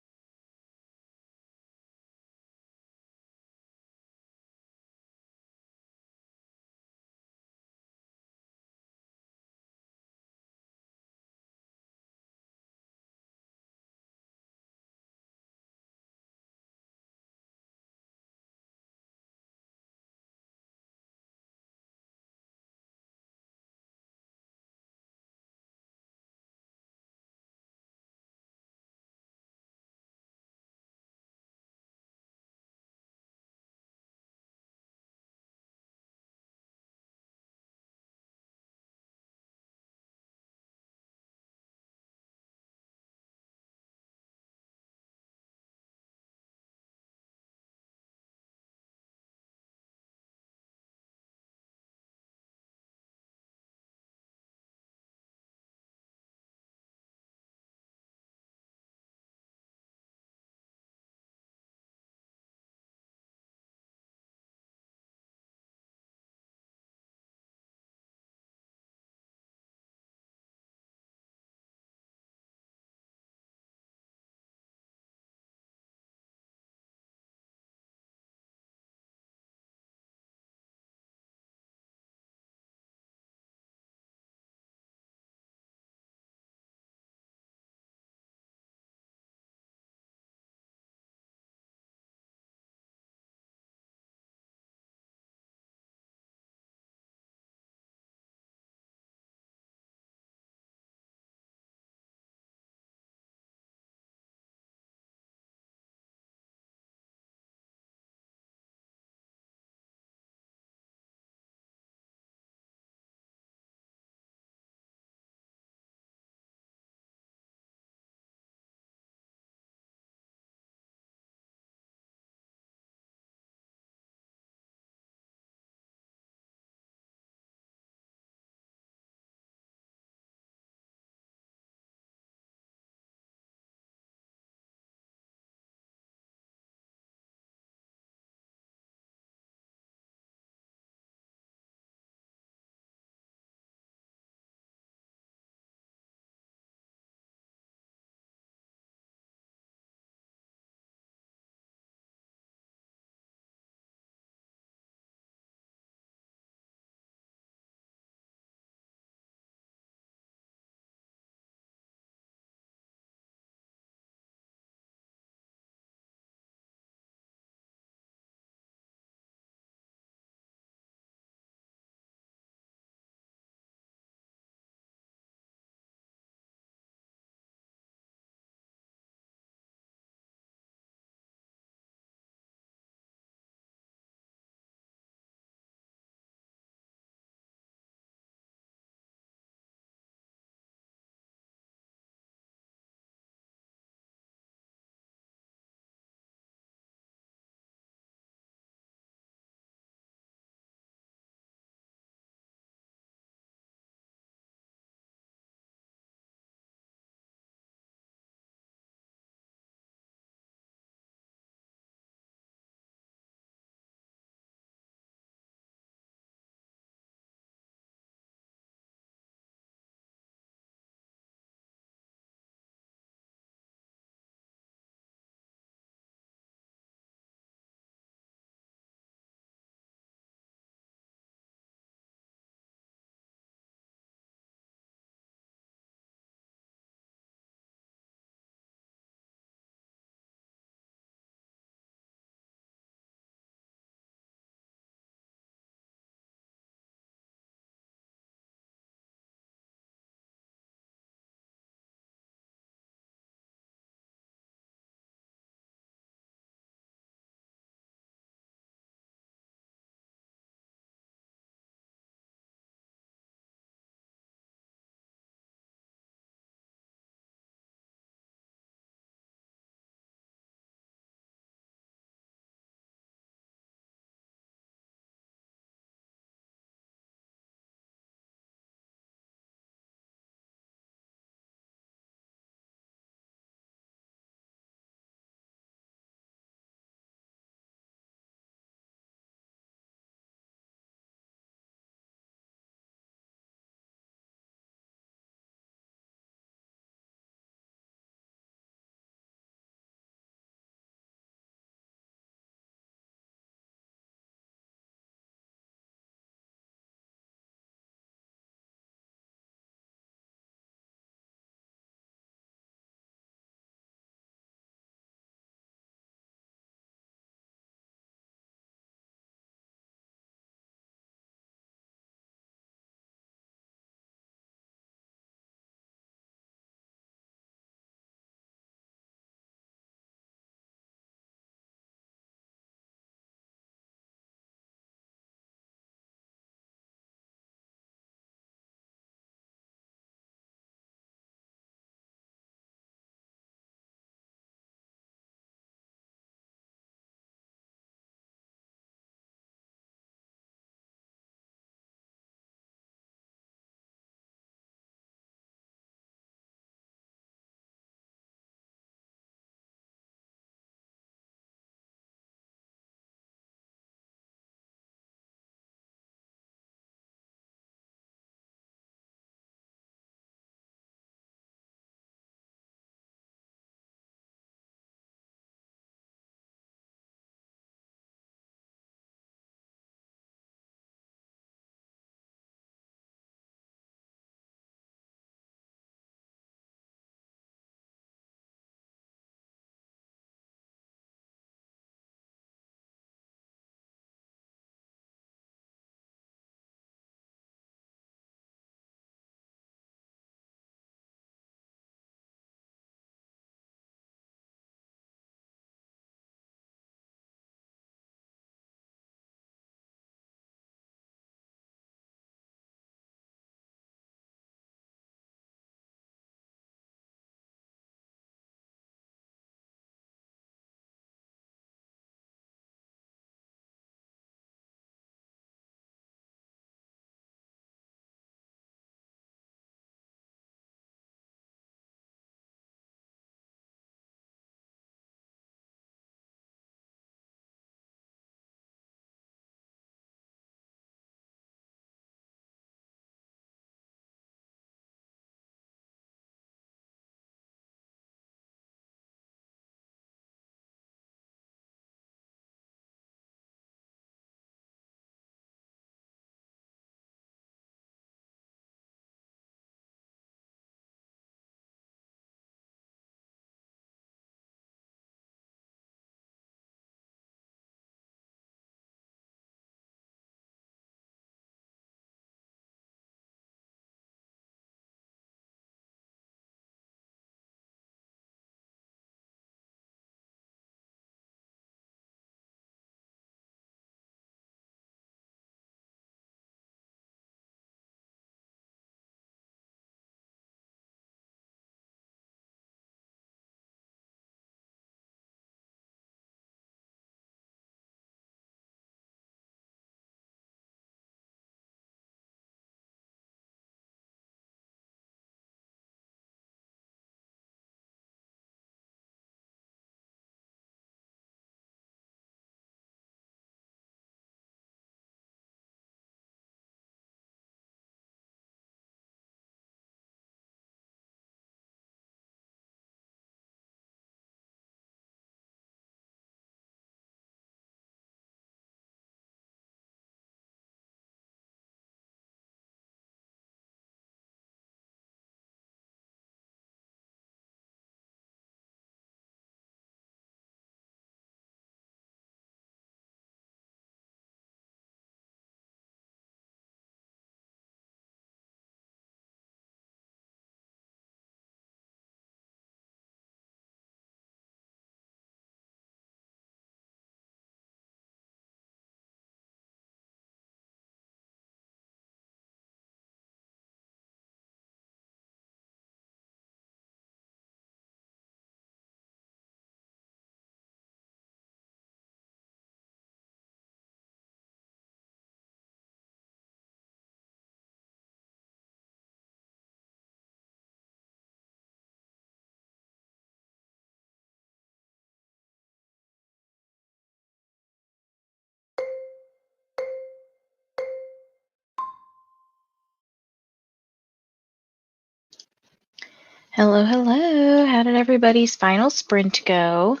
Hello, hello. How did everybody's final sprint go?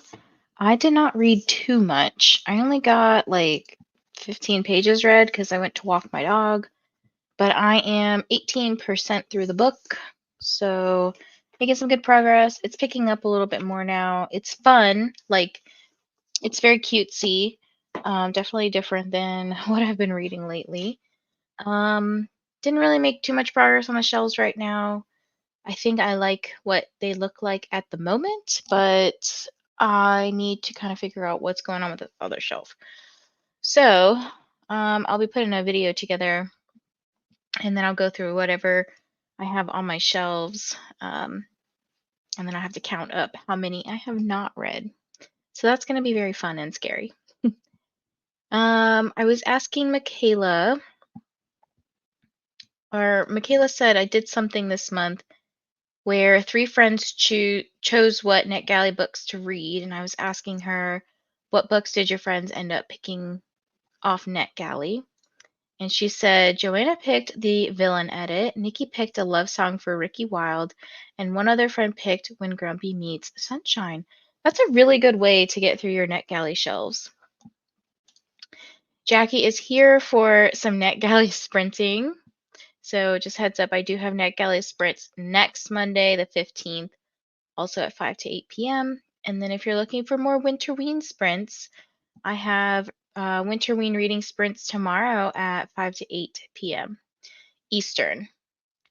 I did not read too much. I only got like 15 pages read because I went to walk my dog, but I am 18% through the book, so making some good progress. It's picking up a little bit more now. It's fun, like it's very cutesy. Definitely different than what I've been reading lately. Didn't really make too much progress on the shelves right now. I think I like what they look like at the moment, but I need to kind of figure out what's going on with the other shelf. So I'll be putting a video together and then I'll go through whatever I have on my shelves. And then I have to count up how many I have not read. So that's going to be very fun and scary. I was asking Michaela, or Michaela said I did something this month where three friends chose what NetGalley books to read, and I was asking her, what books did your friends end up picking off NetGalley? And she said Joanna picked the Villain Edit, Nikki picked A Love Song for Ricky Wilde, and one other friend picked When Grumpy Meets Sunshine. That's a really good way to get through your NetGalley shelves. Jackie is here for some NetGalley sprinting. So just heads up, I do have NetGalley sprints next Monday, the 15th. Also at 5 to 8 p.m. And then if you're looking for more Winterween sprints, I have Winterween reading sprints tomorrow at 5 to 8 p.m. Eastern.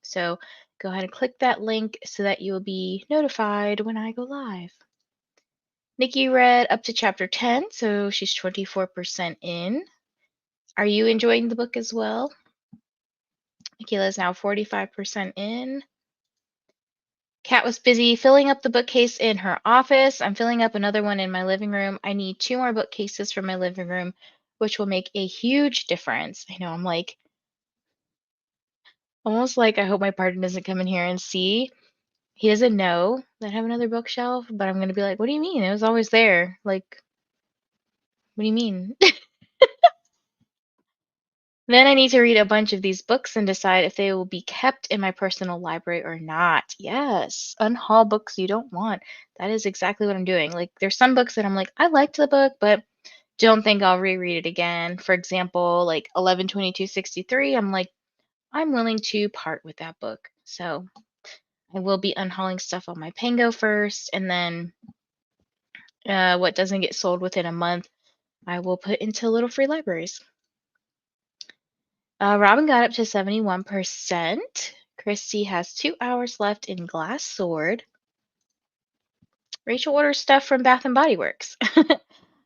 So go ahead and click that link so that you'll be notified when I go live. Nikki read up to chapter 10, so she's 24% in. Are you enjoying the book as well? Michaela is now 45% in. Kat was busy filling up the bookcase in her office. I'm filling up another one in my living room. I need 2 more bookcases for my living room, which will make a huge difference. I know, I'm like, almost like I hope my partner doesn't come in here and see. He doesn't know that I have another bookshelf, but I'm going to be like, what do you mean? It was always there. Like, what do you mean? Then I need to read a bunch of these books and decide if they will be kept in my personal library or not. Yes, unhaul books you don't want. That is exactly what I'm doing. Like, there's some books that I'm like, I liked the book, but don't think I'll reread it again. For example, like 11/22/63, I'm like, I'm willing to part with that book. So I will be unhauling stuff on my Pango first, and then what doesn't get sold within a month, I will put into little free libraries. Robin got up to 71%. Christy has 2 hours left in Glass Sword. Rachel orders stuff from Bath and Body Works.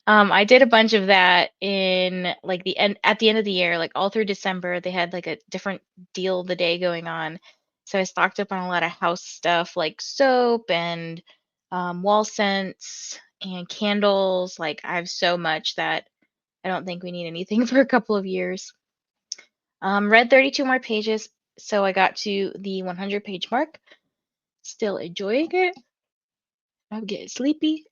I did a bunch of that in like at the end of the year, like all through December. They had like a different deal of the day going on. So I stocked up on a lot of house stuff like soap and wall scents and candles. Like I have so much that I don't think we need anything for a couple of years. Read 32 more pages, so I got to the 100-page mark. Still enjoying it. I'm getting sleepy.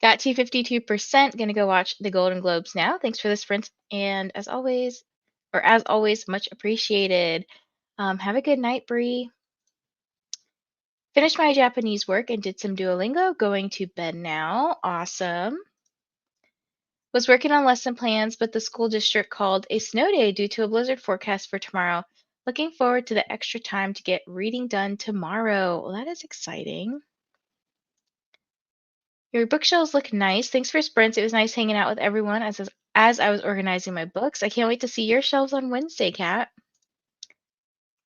Got to 52%. Gonna go watch the Golden Globes now. Thanks for the sprint, and as always, much appreciated. Have a good night, Bree. Finished my Japanese work and did some Duolingo. Going to bed now. Awesome. Was working on lesson plans, but the school district called a snow day due to a blizzard forecast for tomorrow. Looking forward to the extra time to get reading done tomorrow. Well, that is exciting. Your bookshelves look nice. Thanks for sprints. It was nice hanging out with everyone as I was organizing my books. I can't wait to see your shelves on Wednesday, Kat.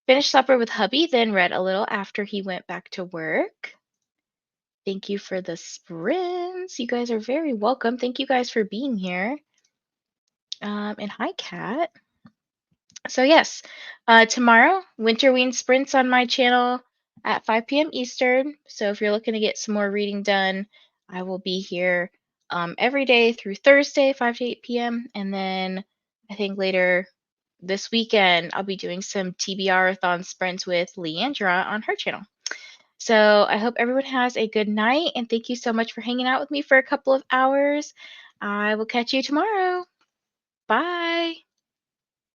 Finished supper with hubby, then read a little after he went back to work. Thank you for the sprints. You guys are very welcome. Thank you guys for being here. And hi, Kat. So yes, tomorrow, Winterween sprints on my channel at 5 p.m. Eastern. So if you're looking to get some more reading done, I will be here every day through Thursday, 5 to 8 p.m. And then I think later this weekend, I'll be doing some TBR-a-thon sprints with Leandra on her channel. So I hope everyone has a good night, and thank you so much for hanging out with me for a couple of hours. I will catch you tomorrow. Bye.